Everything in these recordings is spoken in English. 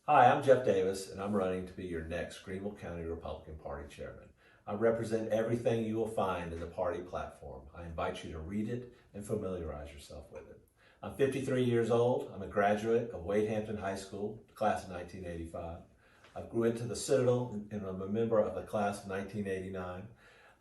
Hi, I'm Jeff Davis, and I'm running to be your next Greenville County Republican Party chairman. I represent everything you will find in the party platform. I invite you to read it and familiarize yourself with it. I'm 53 years old. I'm a graduate of Wade Hampton High School, class of 1985. I grew into the Citadel, and I'm a member of the class of 1989.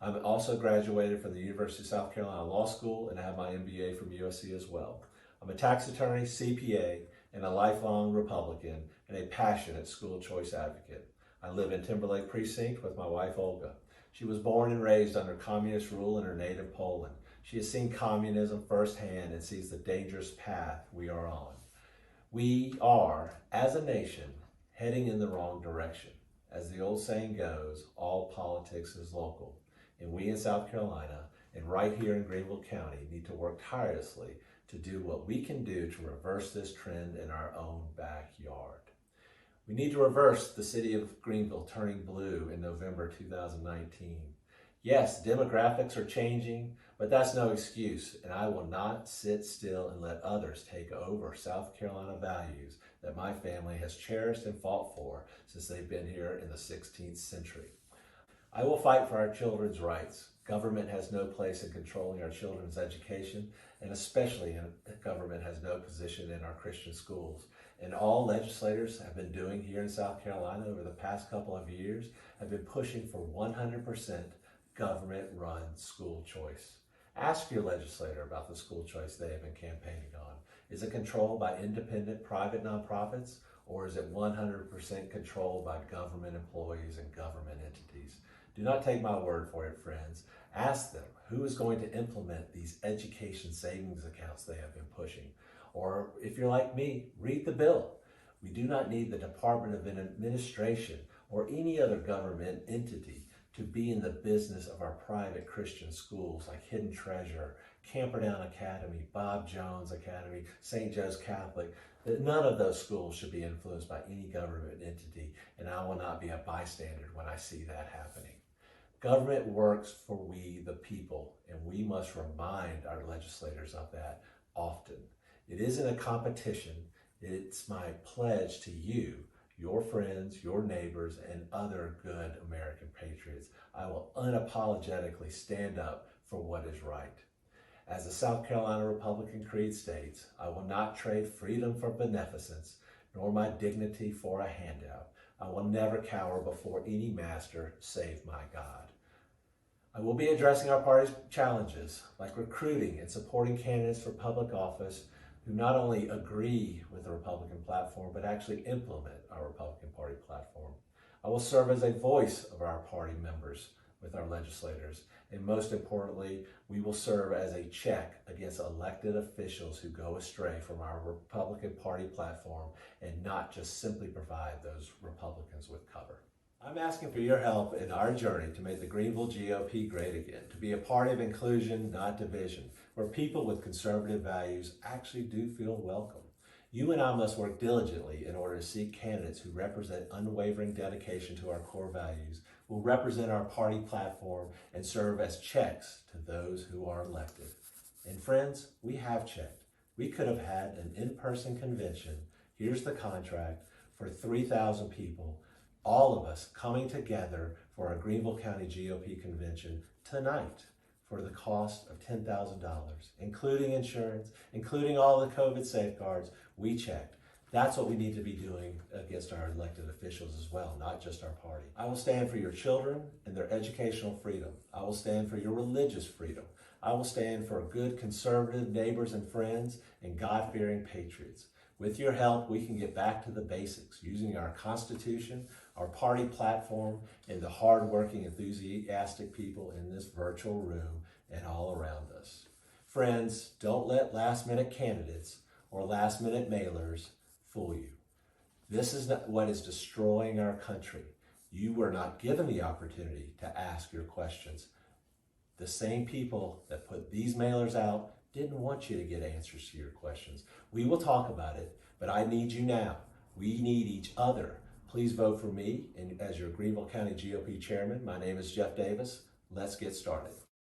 I'm also graduated from the University of South Carolina Law School, and I have my MBA from USC as well. I'm a tax attorney, CPA, and a lifelong Republican, and a passionate school choice advocate. I live in Timberlake Precinct with my wife, Olga. She was born and raised under communist rule in her native Poland. She has seen communism firsthand and sees the dangerous path we are on. We are, as a nation, heading in the wrong direction. As the old saying goes, all politics is local. And we in South Carolina, and right here in Greenville County, need to work tirelessly to do what we can do to reverse this trend in our own backyard. We need to reverse the city of Greenville turning blue in November 2019. Yes, demographics are changing, but that's no excuse, and I will not sit still and let others take over South Carolina values that my family has cherished and fought for since they've been here in the 16th century. I will fight for our children's rights. Government has no place in controlling our children's education, and especially government has no position in our Christian schools. And all legislators have been doing here in South Carolina over the past couple of years have been pushing for 100% government-run school choice. Ask your legislator about the school choice they have been campaigning on. Is it controlled by independent private nonprofits, or is it 100% controlled by government employees and government entities? Do not take my word for it, friends. Ask them who is going to implement these education savings accounts they have been pushing. Or if you're like me, read the bill. We do not need the Department of Administration or any other government entity to be in the business of our private Christian schools like Hidden Treasure, Camperdown Academy, Bob Jones Academy, St. Joe's Catholic. None of those schools should be influenced by any government entity, and I will not be a bystander when I see that happening. Government works for we, the people, and we must remind our legislators of that often. It isn't a competition. It's my pledge to you, your friends, your neighbors, and other good American patriots. I will unapologetically stand up for what is right. As the South Carolina Republican Creed states, I will not trade freedom for beneficence, nor my dignity for a handout. I will never cower before any master save my God. I will be addressing our party's challenges, like recruiting and supporting candidates for public office who not only agree with the Republican platform, but actually implement our Republican Party platform. I will serve as a voice of our party members with our legislators, and most importantly, we will serve as a check against elected officials who go astray from our Republican Party platform and not just simply provide those Republicans with cover. I'm asking for your help in our journey to make the Greenville GOP great again, to be a party of inclusion, not division, where people with conservative values actually do feel welcome. You and I must work diligently in order to seek candidates who represent unwavering dedication to our core values, will represent our party platform, and serve as checks to those who are elected. And friends, we have checked. We could have had an in-person convention, here's the contract, for 3,000 people, all of us coming together for our Greenville County GOP convention tonight for the cost of $10,000, including insurance, including all the COVID safeguards. We checked. That's what we need to be doing against our elected officials as well, not just our party. I will stand for your children and their educational freedom. I will stand for your religious freedom. I will stand for good conservative neighbors and friends and God-fearing patriots. With your help, we can get back to the basics, using our Constitution, our party platform, and the hardworking, enthusiastic people in this virtual room and all around us. Friends, don't let last-minute candidates or last-minute mailers fool you. This is not what is destroying our country. You were not given the opportunity to ask your questions. The same people that put these mailers out didn't want you to get answers to your questions. We will talk about it, but I need you now. We need each other. Please vote for me as your Greenville County GOP chairman. My name is Jeff Davis. Let's get started.